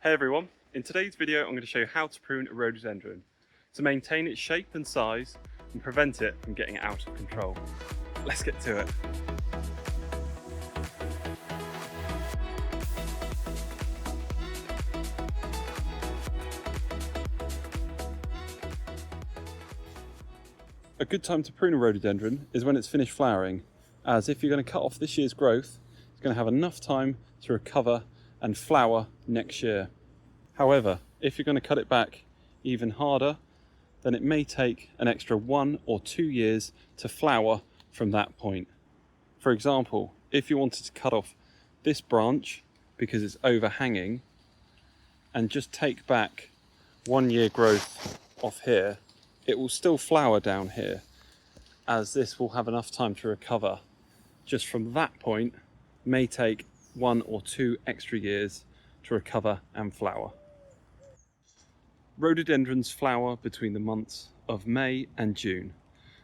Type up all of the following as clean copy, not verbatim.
Hey everyone, in today's video I'm going to show you how to prune a rhododendron to maintain its shape and size and prevent it from getting out of control. Let's get to it. A good time to prune a rhododendron is when it's finished flowering, as if you're going to cut off this year's growth, it's going to have enough time to recover and flower next year. However, if you're going to cut it back even harder, then it may take an extra 1 or 2 years to flower from that point. For example, if you wanted to cut off this branch because it's overhanging and just take back 1 year growth off here, it will still flower down here, as this will have enough time to recover. Just from that point, may take 1 or 2 extra years to recover and flower. Rhododendrons flower between the months of May and June,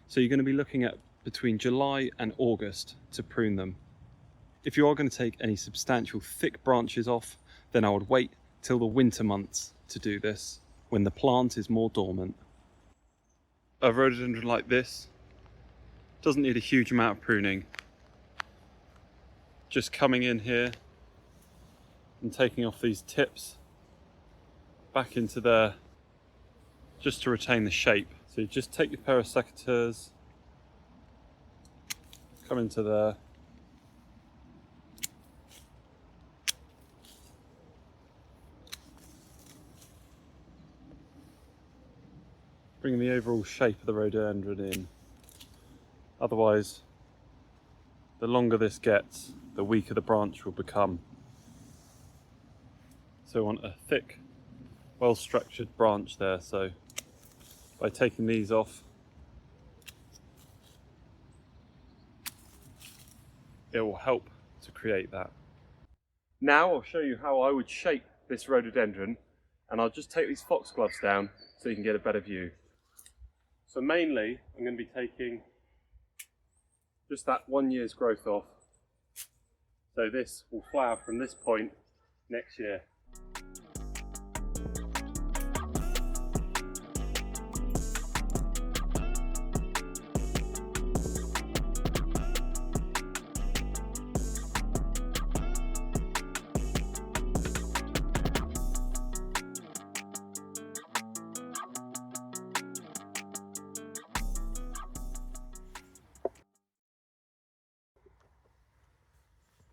so you're going to be looking at between July and August to prune them. If you are going to take any substantial thick branches off, then I would wait till the winter months to do this, when the plant is more dormant. A rhododendron like this doesn't need a huge amount of pruning. Just coming in here and taking off these tips back into there, just to retain the shape. So you just take your pair of secateurs, come into there, bring the overall shape of the rhododendron in. Otherwise, the longer this gets, the weaker the branch will become. So we want a thick, well-structured branch there. So by taking these off, it will help to create that. Now I'll show you how I would shape this rhododendron, and I'll just take these foxgloves down so you can get a better view. So mainly I'm going to be taking just that 1 year's growth off. So this will flower from this point next year.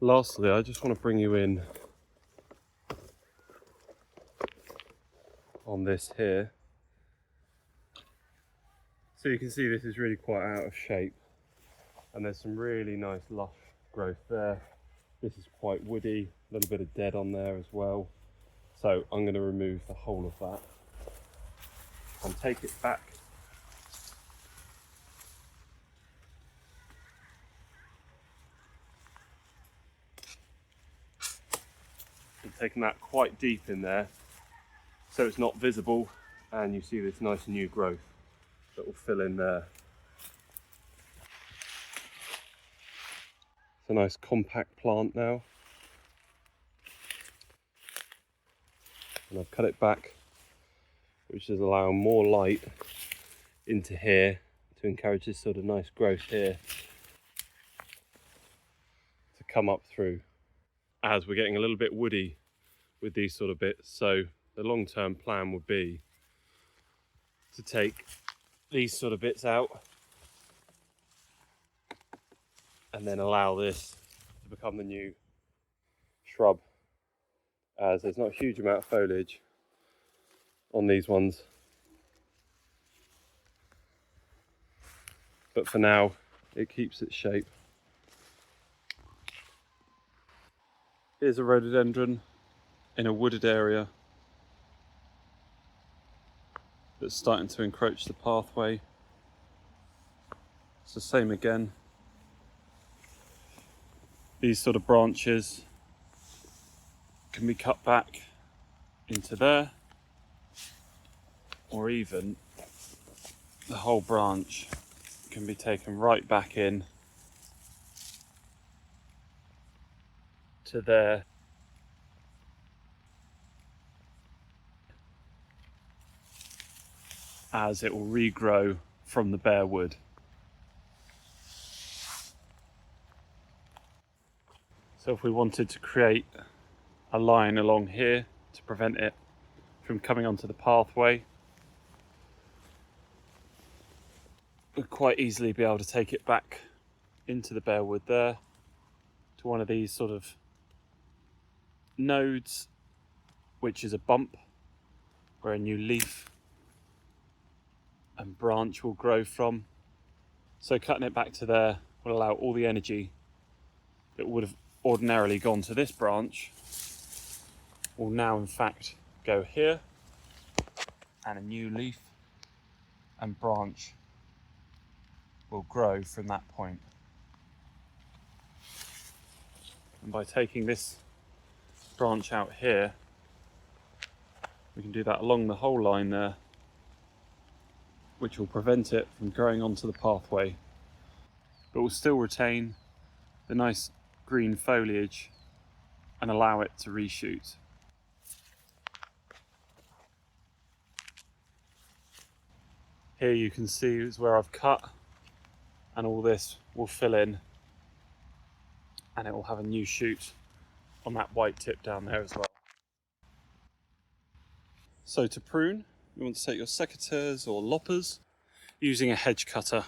Lastly, I just want to bring you in on this here. So you can see this is really quite out of shape, and there's some really nice lush growth there. This is quite woody, a little bit of dead on there as well. So I'm going to remove the whole of that and take it back . Taking that quite deep in there so it's not visible, and you see this nice new growth that will fill in there. It's a nice compact plant now, and I've cut it back, which is allowing more light into here to encourage this sort of nice growth here to come up through, as we're getting a little bit woody with these sort of bits. So the long-term plan would be to take these sort of bits out and then allow this to become the new shrub, as there's not a huge amount of foliage on these ones, but for now it keeps its shape. Here's a rhododendron in a wooded area that's starting to encroach the pathway. It's the same again. These sort of branches can be cut back into there, or even the whole branch can be taken right back in to there. as it will regrow from the bare wood. So if we wanted to create a line along here to prevent it from coming onto the pathway, we'd quite easily be able to take it back into the bare wood there to one of these sort of nodes, which is a bump where a new leaf and branch will grow from. So cutting it back to there will allow all the energy that would have ordinarily gone to this branch will now in fact go here, and a new leaf and branch will grow from that point. And by taking this branch out here, we can do that along the whole line there, which will prevent it from growing onto the pathway, but will still retain the nice green foliage and allow it to reshoot. Here you can see is where I've cut, and all this will fill in and it will have a new shoot on that white tip down there as well. So to prune, you want to take your secateurs or loppers. Using a hedge cutter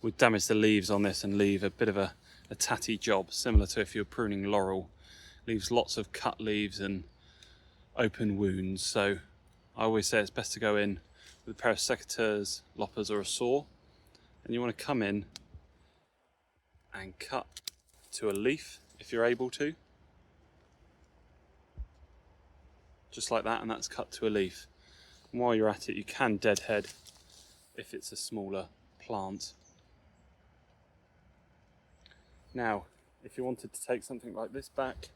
would damage the leaves on this and leave a bit of a tatty job, similar to if you're pruning laurel. Leaves lots of cut leaves and open wounds. So I always say it's best to go in with a pair of secateurs, loppers or a saw, and you want to come in and cut to a leaf if you're able to. Just like that, and that's cut to a leaf. And while you're at it, you can deadhead if it's a smaller plant. Now, if you wanted to take something like this back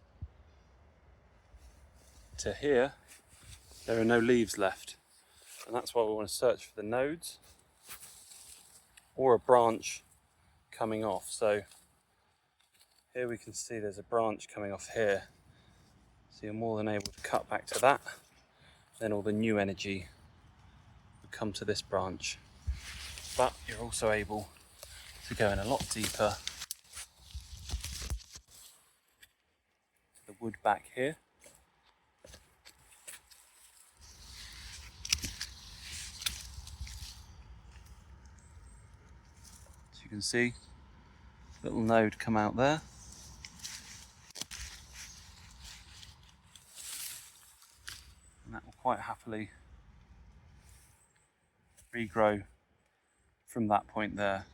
to here, there are no leaves left. And that's why we want to search for the nodes or a branch coming off. So here we can see there's a branch coming off here. So you're more than able to cut back to that. Then all the new energy will come to this branch. But you're also able to go in a lot deeper to the wood back here. As you can see, little node come out there. And that will quite happily regrow from that point there.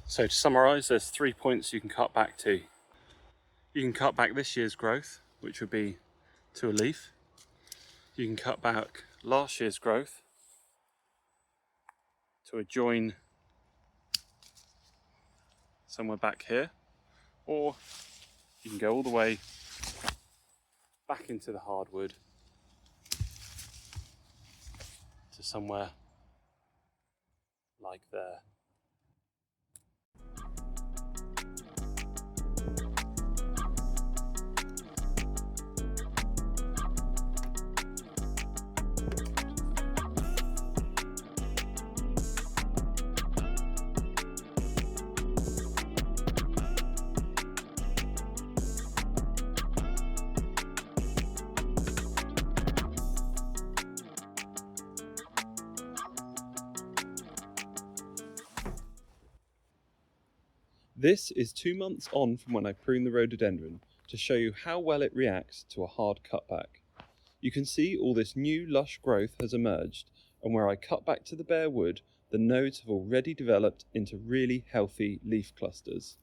So to summarise, there's 3 points you can cut back to. You can cut back this year's growth, which would be to a leaf. You can cut back last year's growth to a join somewhere back here, or you can go all the way back into the hardwood to somewhere like there. This is 2 months on from when I pruned the rhododendron to show you how well it reacts to a hard cutback. You can see all this new lush growth has emerged, and where I cut back to the bare wood, the nodes have already developed into really healthy leaf clusters.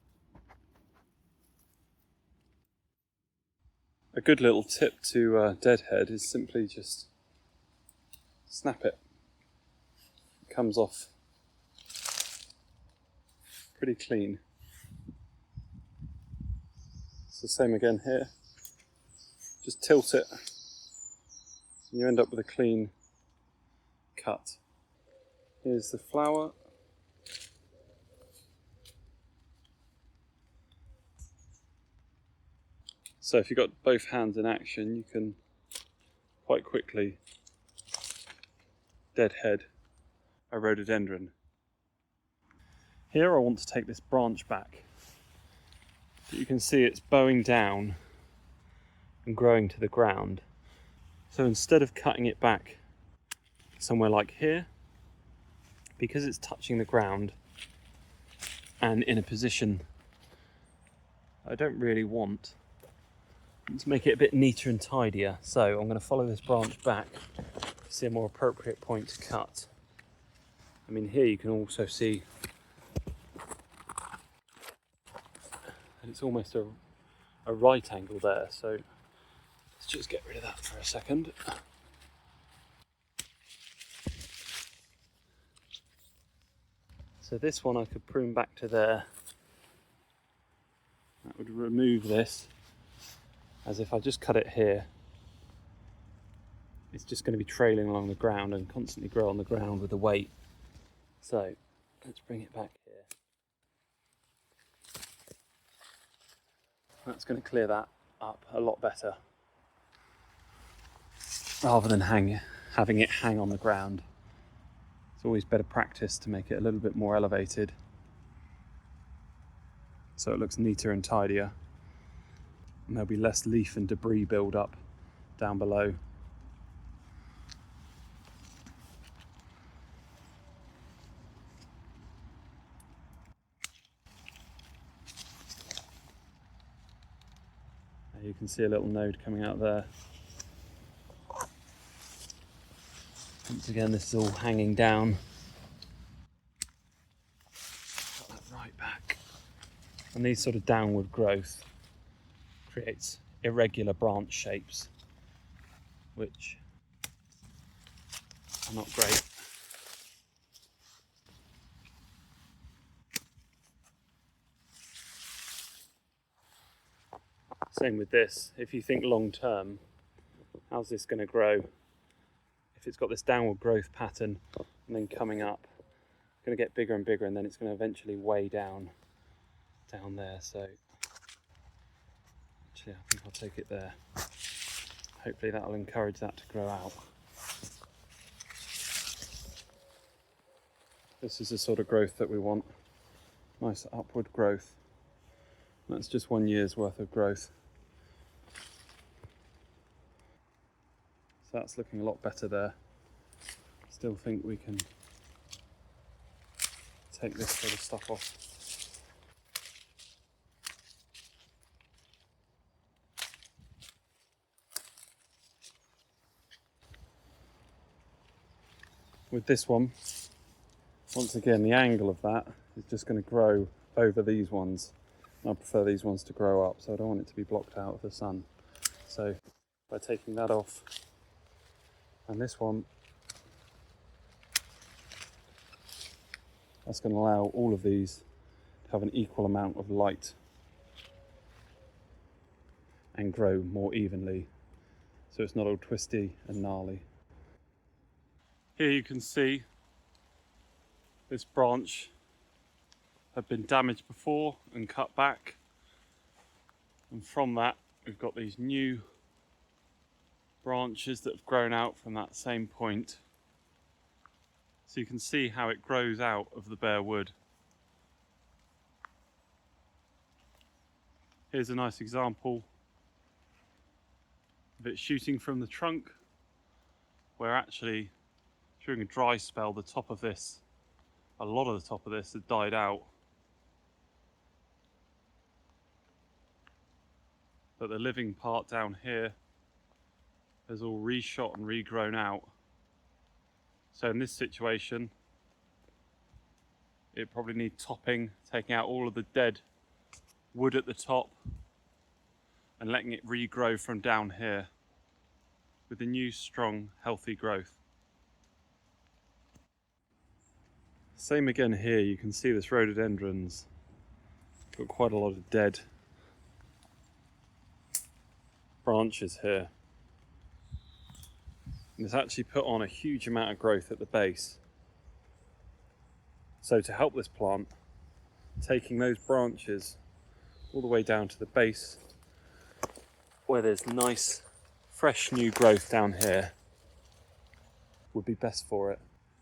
A good little tip to Deadhead is simply just snap it. It comes off pretty clean. It's the same again here. Just tilt it and you end up with a clean cut. Here's the flower. So if you've got both hands in action, you can quite quickly deadhead a rhododendron. Here I want to take this branch back. But you can see it's bowing down and growing to the ground. So instead of cutting it back somewhere like here, because it's touching the ground and in a position I don't really want, let's make it a bit neater and tidier. So I'm going to follow this branch back to see a more appropriate point to cut. I mean, here you can also see that it's almost a right angle there, so let's just get rid of that for a second. So this one I could prune back to there. That would remove this, as if I just cut it here, it's just going to be trailing along the ground and constantly grow on the ground with the weight. So let's bring it back here. That's going to clear that up a lot better, rather than having it hang on the ground. It's always better practice to make it a little bit more elevated, so it looks neater and tidier, and there'll be less leaf and debris build up down below. You can see a little node coming out there. Once again, this is all hanging down. Cut that right back. And these sort of downward growth creates irregular branch shapes, which are not great. Same with this. If you think long term, how's this going to grow? If it's got this downward growth pattern and then coming up, it's going to get bigger and bigger, and then it's going to eventually weigh down there. So actually I think I'll take it there. Hopefully that'll encourage that to grow out. This is the sort of growth that we want. Nice upward growth. That's just 1 year's worth of growth. So that's looking a lot better there. Still think we can take this sort of stuff off. With this one, once again, the angle of that is just going to grow over these ones. I prefer these ones to grow up, so I don't want it to be blocked out of the sun. So by taking that off, and this one, that's going to allow all of these to have an equal amount of light and grow more evenly, so it's not all twisty and gnarly. Here you can see this branch had been damaged before and cut back, and from that we've got these new branches that have grown out from that same point. So you can see how it grows out of the bare wood. Here's a nice example of it shooting from the trunk, where actually during a dry spell the top of this, a lot of the top of this had died out, but the living part down here has all reshot and regrown out. So in this situation, it probably needs topping, taking out all of the dead wood at the top and letting it regrow from down here with the new, strong, healthy growth. Same again here, you can see this rhododendrons. Got quite a lot of dead branches here. And it's actually put on a huge amount of growth at the base. So to help this plant, taking those branches all the way down to the base where there's nice, fresh new growth down here would be best for it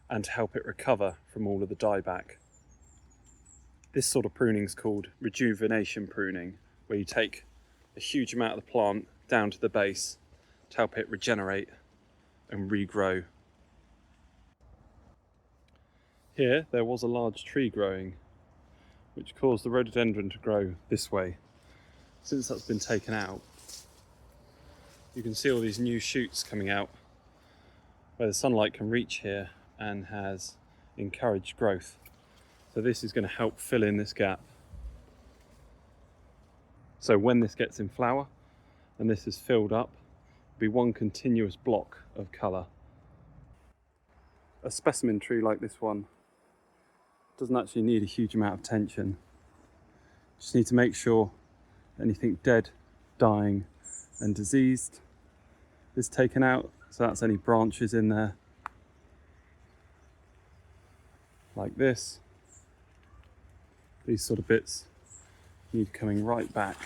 and to help it recover from all of the dieback. This sort of pruning is called rejuvenation pruning, where you take a huge amount of the plant down to the base to help it regenerate and regrow. Here there was a large tree growing, which caused the rhododendron to grow this way. Since that's been taken out, you can see all these new shoots coming out where the sunlight can reach here and has encouraged growth. So this is going to help fill in this gap. So when this gets in flower and this is filled up, it'll be one continuous block of colour. A specimen tree like this one doesn't actually need a huge amount of attention. Just need to make sure anything dead, dying and diseased is taken out. So that's any branches in there, like this. These sort of bits need coming right back.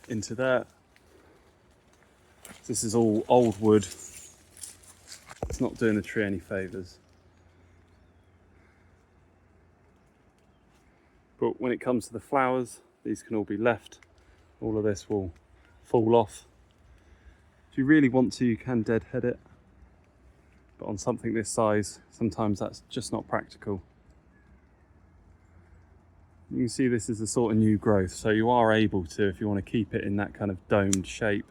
Into there. This is all old wood. It's not doing the tree any favours. But when it comes to the flowers, these can all be left. All of this will fall off. If you really want to, you can deadhead it. But on something this size, sometimes that's just not practical. You can see this is a sort of new growth, so you are able to, if you want to keep it in that kind of domed shape,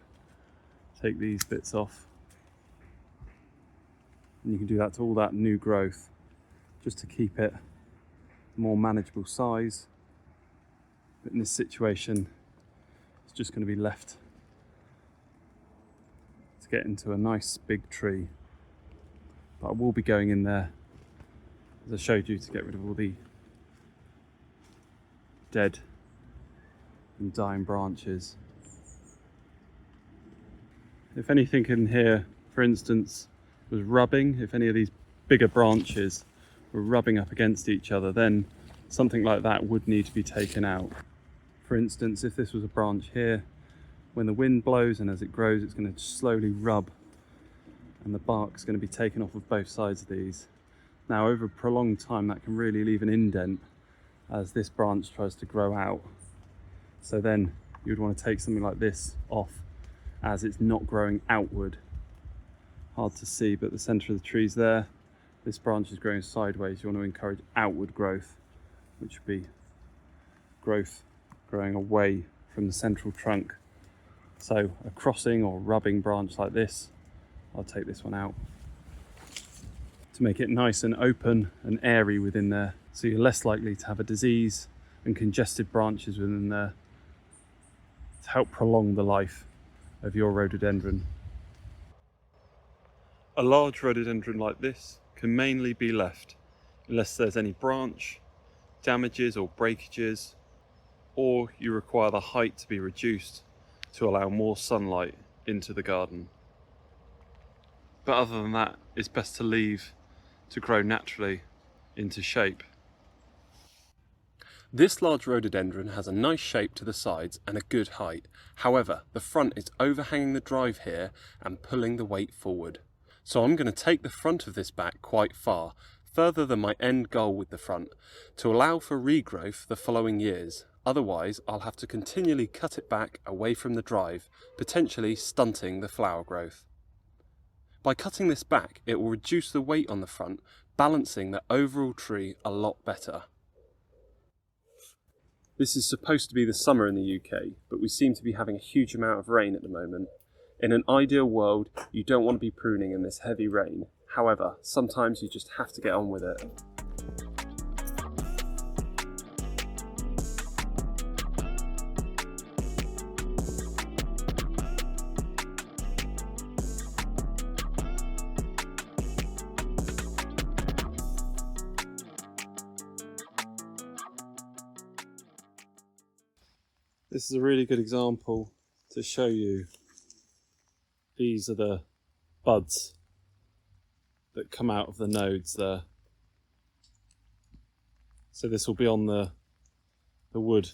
take these bits off. And you can do that to all that new growth, just to keep it more manageable size. But in this situation, it's just going to be left to get into a nice big tree. But I will be going in there, as I showed you, to get rid of all the dead and dying branches. If anything in here, for instance, was rubbing, if any of these bigger branches were rubbing up against each other, then something like that would need to be taken out. For instance, if this was a branch here, when the wind blows and as it grows, it's going to slowly rub and the bark's going to be taken off of both sides of these. Now, over a prolonged time, that can really leave an indent as this branch tries to grow out. So then you'd want to take something like this off as it's not growing outward. Hard to see, but the centre of the tree's there. This branch is growing sideways. You want to encourage outward growth, which would be growth growing away from the central trunk. So a crossing or rubbing branch like this, I'll take this one out to make it nice and open and airy within there, so you're less likely to have a disease and congested branches within there, to help prolong the life of your rhododendron. A large rhododendron like this can mainly be left unless there's any branch damages or breakages, or you require the height to be reduced to allow more sunlight into the garden. But other than that, it's best to leave to grow naturally into shape. This large rhododendron has a nice shape to the sides and a good height. However, the front is overhanging the drive here and pulling the weight forward. So I'm going to take the front of this back quite far, further than my end goal with the front, to allow for regrowth the following years. Otherwise, I'll have to continually cut it back away from the drive, potentially stunting the flower growth. By cutting this back, it will reduce the weight on the front, balancing the overall tree a lot better. This is supposed to be the summer in the UK, but we seem to be having a huge amount of rain at the moment. In an ideal world, you don't want to be pruning in this heavy rain. However, sometimes you just have to get on with it. This is a really good example to show you. These are the buds that come out of the nodes there. So this will be on the wood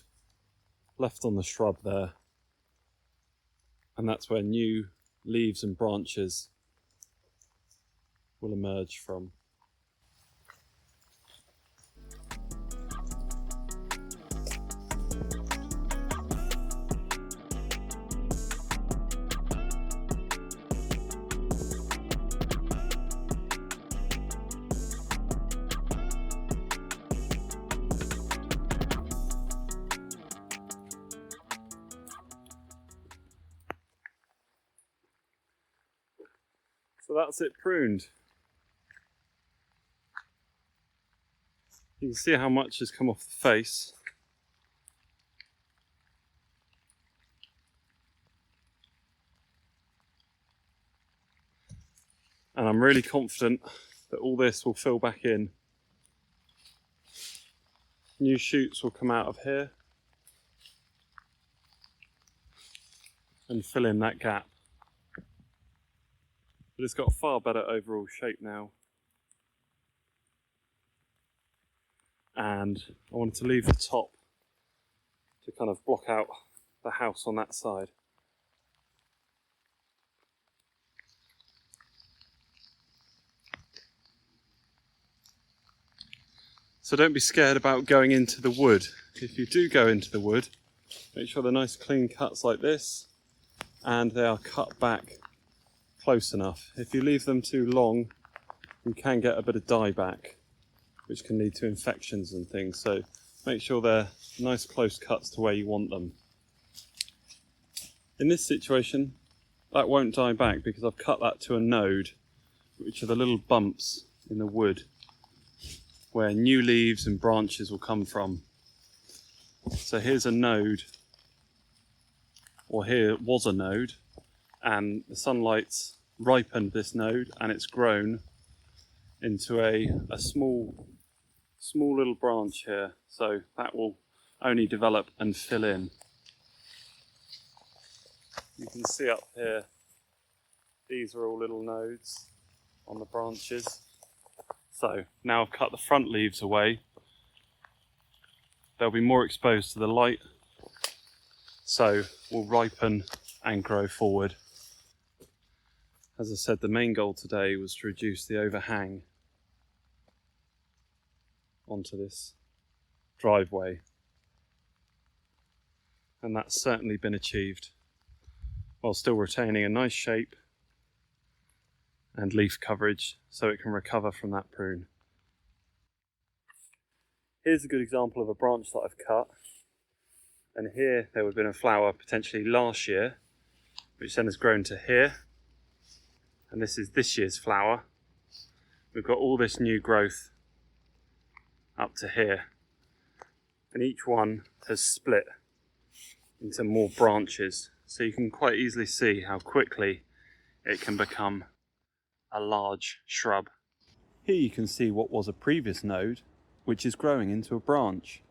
left on the shrub there, and that's where new leaves and branches will emerge from. So that's it pruned. You can see how much has come off the face. And I'm really confident that all this will fill back in. New shoots will come out of here and fill in that gap. But it's got a far better overall shape now. And I wanted to leave the top to kind of block out the house on that side. So don't be scared about going into the wood. If you do go into the wood, make sure they're nice clean cuts like this and they are cut back close enough. If you leave them too long, you can get a bit of dieback, which can lead to infections and things. So make sure they're nice close cuts to where you want them. In this situation, that won't die back because I've cut that to a node, which are the little bumps in the wood where new leaves and branches will come from. So here's a node, or here was a node, and the sunlight's ripened this node and it's grown into a small little branch here. So that will only develop and fill in. You can see up here, these are all little nodes on the branches. So now I've cut the front leaves away, they'll be more exposed to the light, so will ripen and grow forward. As I said, the main goal today was to reduce the overhang onto this driveway, and that's certainly been achieved while still retaining a nice shape and leaf coverage so it can recover from that prune. Here's a good example of a branch that I've cut, and here there would have been a flower potentially last year, which then has grown to here, and this is this year's flower. We've got all this new growth up to here, and each one has split into more branches, so you can quite easily see how quickly it can become a large shrub. Here you can see what was a previous node, which is growing into a branch.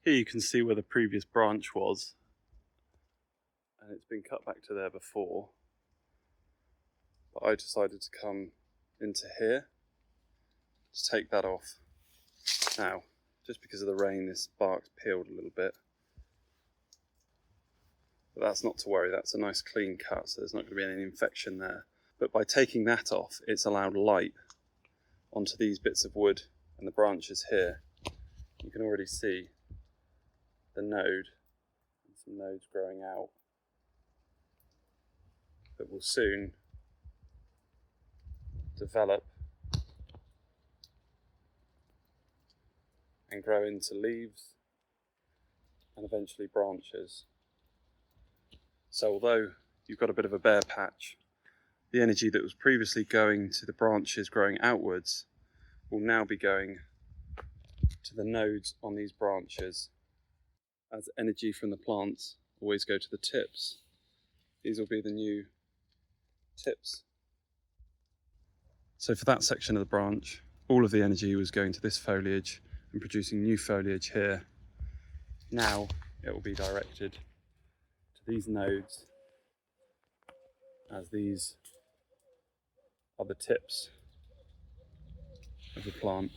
Here you can see where the previous branch was, and it's been cut back to there before, but I decided to come into here to take that off. Now, just because of the rain, this bark's peeled a little bit, but that's not to worry, that's a nice clean cut, so there's not going to be any infection there. But by taking that off, it's allowed light onto these bits of wood and the branches here. You can already see the node and some nodes growing out that will soon develop and grow into leaves and eventually branches. So although you've got a bit of a bare patch, the energy that was previously going to the branches growing outwards will now be going to the nodes on these branches, as energy from the plants always go to the tips. These will be the new tips. So for that section of the branch, all of the energy was going to this foliage and producing new foliage here. Now it will be directed to these nodes, as these are the tips of the plant.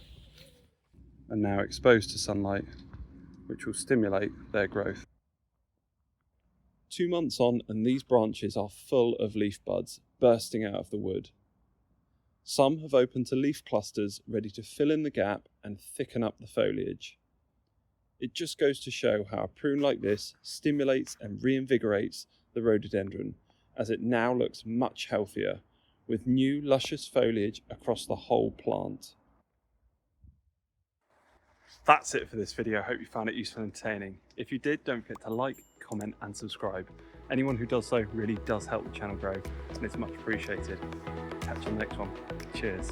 are now exposed to sunlight, which will stimulate their growth. 2 months on, and these branches are full of leaf buds bursting out of the wood. Some have opened to leaf clusters ready to fill in the gap and thicken up the foliage. It just goes to show how a prune like this stimulates and reinvigorates the rhododendron, as it now looks much healthier, with new luscious foliage across the whole plant. That's it for this video. I hope you found it useful and entertaining. If you did, don't forget to like, comment and subscribe. Anyone who does so really does help the channel grow, and it's much appreciated. Catch you on the next one. Cheers.